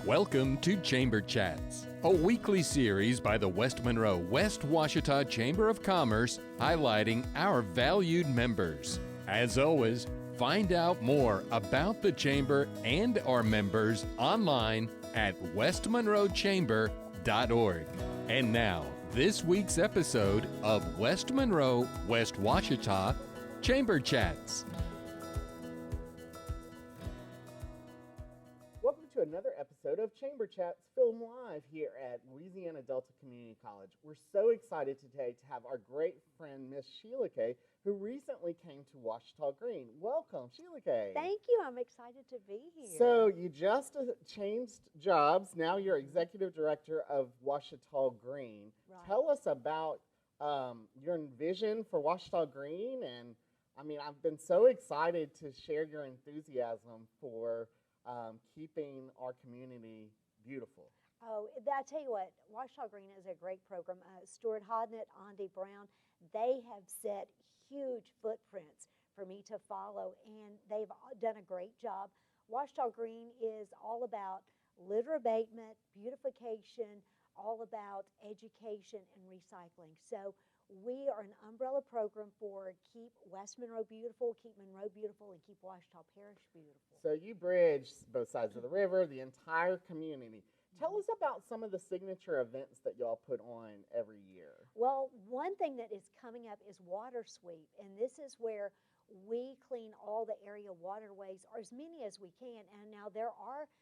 Welcome to Chamber Chats, a weekly series by the West Monroe West Ouachita Chamber of Commerce highlighting our valued members. As always, find out more about the Chamber and our members online at westmonroechamber.org. And now, this week's episode of West Monroe West Ouachita Chamber Chats. Welcome to another episode of Chamber Chats, filmed live here at Louisiana Delta Community College. We're so excited today to have our great friend, Miss Sheila Kay, who recently came to Ouachita Green. Welcome, Sheila Kay. Thank you. I'm excited to be here. So you just changed jobs. Now you're Executive Director of Ouachita Green. Right. Tell us about your vision for Ouachita Green. And I mean, I've been so excited to share your enthusiasm for keeping our community beautiful. Oh, I tell you what, Ouachita Green is a great program. Stuart Hodnett, Andy Brown, they have set huge footprints for me to follow, and they've done a great job. Ouachita Green is all about litter abatement, beautification, all about education and recycling. So we are an umbrella program for Keep West Monroe Beautiful, Keep Monroe Beautiful, and Keep Ouachita Parish Beautiful. So you bridge both sides of the river, the entire community. Tell us about some of the signature events that y'all put on every year. Well, one thing that is coming up is Water Sweep, and this is where we clean all the area waterways, or as many as we can. And now there are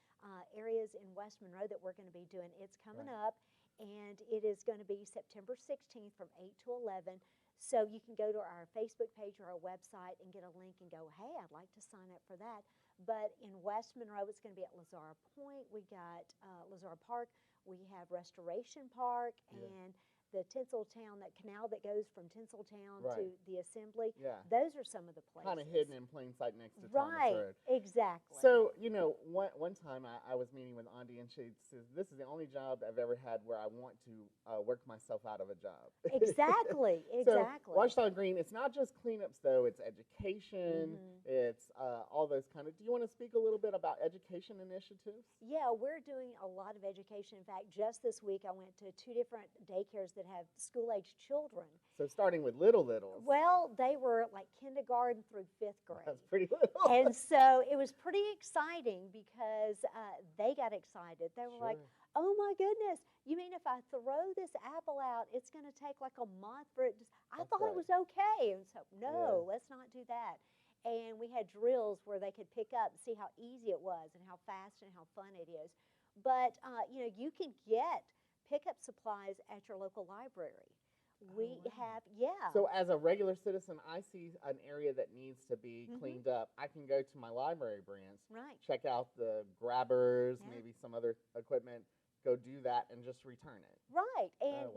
areas in West Monroe that we're going to be doing. It's coming up, and it is going to be September 16th from 8 to 11. So you can go to our Facebook page or our website and get a link and go, hey, I'd like to sign up for that. But in West Monroe, it's going to be at Lazara Point. We got Lazara Park. We have Restoration Park and the Tinseltown, that canal that goes from Tinseltown to the Assembly. Yeah. Those are some of the places. Kind of hidden in plain sight next to Thomas Road. Exactly. So, you know, one time I was meeting with Andy, and she says, this is the only job I've ever had where I want to work myself out of a job. Exactly, exactly. So, Ouachita Green, it's not just cleanups, though. It's education. It's all those kind of. Do you want to speak a little bit about education initiatives? Yeah, we're doing a lot of education. In fact, just this week I went to 2 different daycares that have school-age children. So starting with littles. Well, they were like kindergarten through 5th grade. That's pretty little. And so it was pretty exciting because they got excited. They were like, oh my goodness, you mean if I throw this apple out, it's going to take like a month for it to, I thought it was okay. And so, no, let's not do that. And we had drills where they could pick up and see how easy it was and how fast and how fun it is. But, you know, you can get pickup supplies at your local library. We have, So as a regular citizen, I see an area that needs to be cleaned up. I can go to my library branch, check out the grabbers, maybe some other equipment, go do that and just return it. Right, and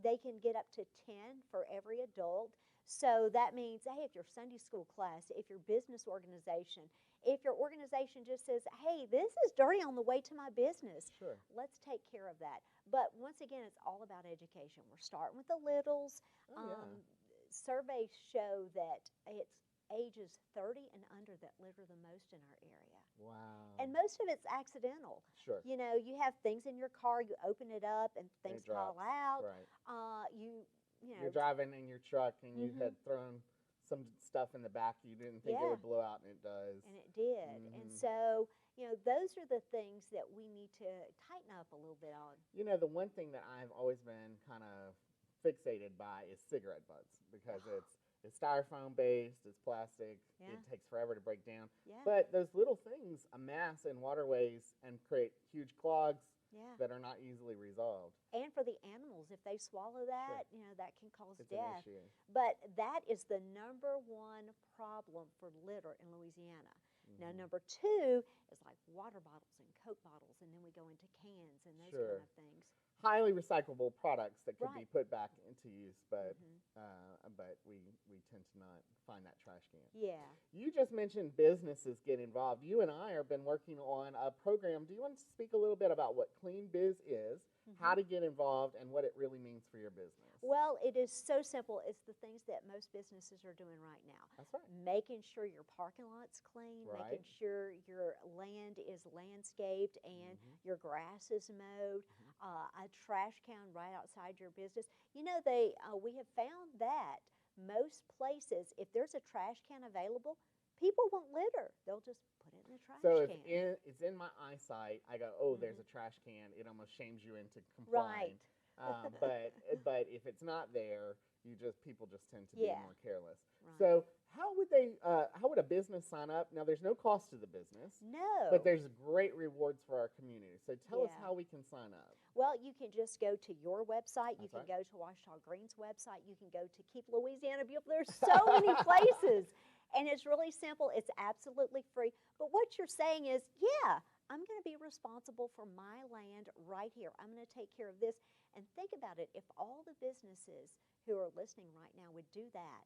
they can get up to 10 for every adult. So that means, hey, if your Sunday school class, if your business organization, if your organization just says, hey, this is dirty on the way to my business, let's take care of that. But once again, it's all about education. We're starting with the littles. Surveys show that it's ages 30 and under that litter the most in our area. Wow. And most of it's accidental. Sure. You know, you have things in your car, you open it up and things fall out. Right. You know, you're driving in your truck and you had thrown some stuff in the back you didn't think it would blow out, and it does. And it did. And so, you know, those are the things that we need to tighten up a little bit on. You know, the one thing that I've always been kind of fixated by is cigarette butts, because it's styrofoam based, it's plastic, it takes forever to break down. But those little things amass in waterways and create huge clogs that are not easily resolved. And for the animals, if they swallow that, you know, that can cause death. An issue. But that is the #1 problem for litter in Louisiana. Now, #2 is like water bottles and Coke bottles, and then we go into cans and those kind of things. Highly recyclable products that could be put back into use, but we tend to not find that trash can. Yeah. You just mentioned businesses get involved. You and I have been working on a program. Do you want to speak a little bit about what Clean Biz is how to get involved, and what it really means for your business. Well, it is so simple. It's the things that most businesses are doing right now. That's right. Making sure your parking lot's clean, Right. making sure your land is landscaped and your grass is mowed, a trash can right outside your business. You know, we have found that most places, if there's a trash can available, people won't litter. They'll just put it in the trash So if can. it's in my eyesight, I go, oh, there's a trash can. It almost shames you into complying. Right. But if it's not there, people just tend to be Yeah. more careless. Right. So how would a business sign up? Now there's no cost to the business, No. but there's great rewards for our community. So tell us Yeah. how we can sign up. Well, you can just go to your website. You That's can right. go to Ouachita Green's website. You can go to Keep Louisiana Beautiful. There's so many places. And it's really simple. It's absolutely free. But what you're saying is, yeah, I'm going to be responsible for my land right here. I'm going to take care of this. And think about it. If all the businesses who are listening right now would do that,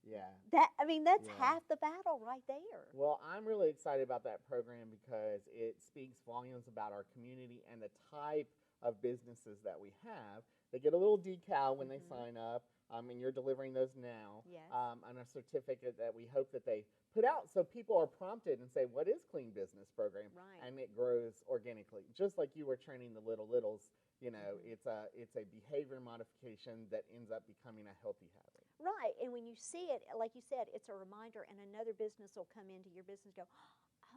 Yeah. that's Yeah. half the battle right there. Well, I'm really excited about that program because it speaks volumes about our community and the type of businesses that we have. They get a little decal when they sign up, and you're delivering those now, Yes. and a certificate that we hope that they put out so people are prompted and say, what is Clean Business Program? Right. And it grows organically. Just like you were training the littles, it's a behavior modification that ends up becoming a healthy habit. Right, and when you see it, like you said, it's a reminder, and another business will come into your business and go,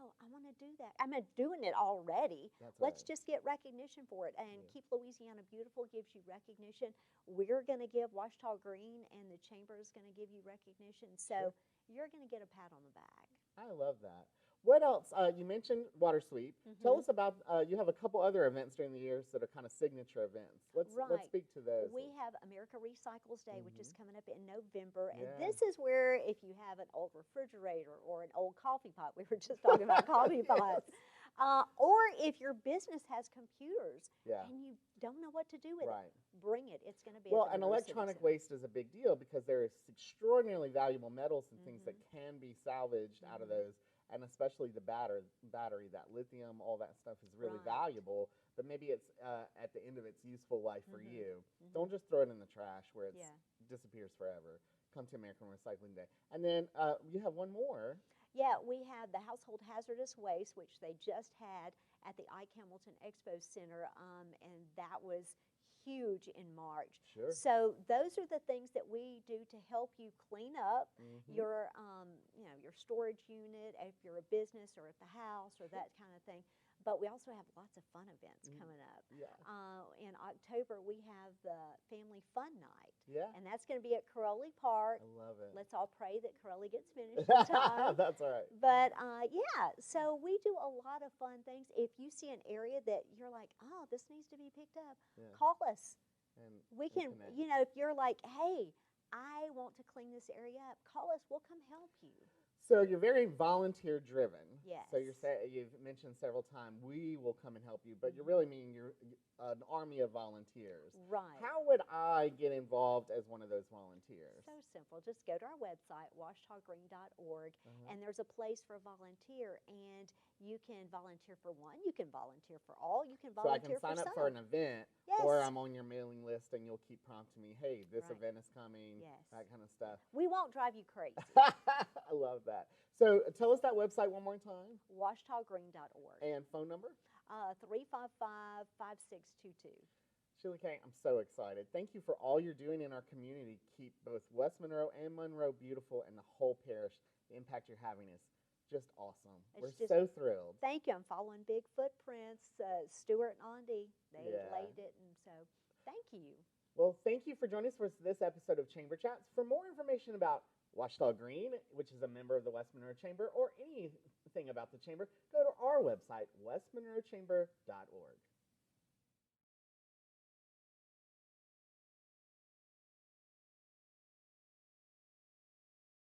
oh, I want to do that. I'm not doing it already. That's Let's right. just get recognition for it. And Yeah. Keep Louisiana Beautiful gives you recognition. We're going to give Ouachita Green, and the Chamber is going to give you recognition. So you're going to get a pat on the back. I love that. What else? You mentioned Water Sweep. Tell us about, you have a couple other events during the years that are kind of signature events. Let's speak to those. We have America Recycles Day, which is coming up in November. And Yeah. this is where if you have an old refrigerator or an old coffee pot, we were just talking about coffee pots, or if your business has computers Yeah. and you don't know what to do with Right. it, bring it. It's going to be Well, at the and Monroe electronic Civic Center. waste is a big deal because there is extraordinarily valuable metals and things that can be salvaged out of those, and especially the battery, that lithium, all that stuff is really Right. valuable, but maybe it's at the end of its useful life for you. Don't just throw it in the trash where it Yeah. disappears forever. Come to American Recycling Day. And then you have one more. Yeah, we have the household hazardous waste, which they just had at the Ike Hamilton Expo Center, and that was huge in March. Sure. So those are the things that we do to help you clean up your, your storage unit, if you're a business or at the house or that kind of thing. But we also have lots of fun events coming up. Yeah. In October, we have the Family Fun Night. Yeah. And that's going to be at Crowley Park. I love it. Let's all pray that Crowley gets finished in time. That's all right. But yeah, so we do a lot of fun things. If you see an area that you're like, oh, this needs to be picked up, call us. And We we'll can, connect. if you're like, hey, I want to clean this area up, call us. We'll come help you. So you're very volunteer driven. Yes. So you've mentioned several times, we will come and help you, but you really mean you're an army of volunteers. Right. How would I get involved as one of those volunteers? So simple. Just go to our website, ouachitagreen.org, and there's a place for a volunteer. And you can volunteer for one, you can volunteer for all, you can So I volunteer can sign up some. for an event, Yes. or I'm on your mailing list and you'll keep prompting me, hey, this Right. event is coming, Yes. that kind of stuff. We won't drive you crazy. I love that. So tell us that website one more time ouachitagreen.org. and phone number. 355-5622. Sheila Kay, I'm so excited. Thank you for all you're doing in our community. Keep both West Monroe and Monroe beautiful, and the whole parish. The impact you're having is just awesome. We're so thrilled. Thank you. I'm following big footprints. Stuart and Andy, they Yeah. laid it, and so thank you. Well, thank you for joining us for this episode of Chamber Chats. For more information about Ouachita Green, which is a member of the West Monroe Chamber, or anything about the Chamber, go to our website, westmonroechamber.org.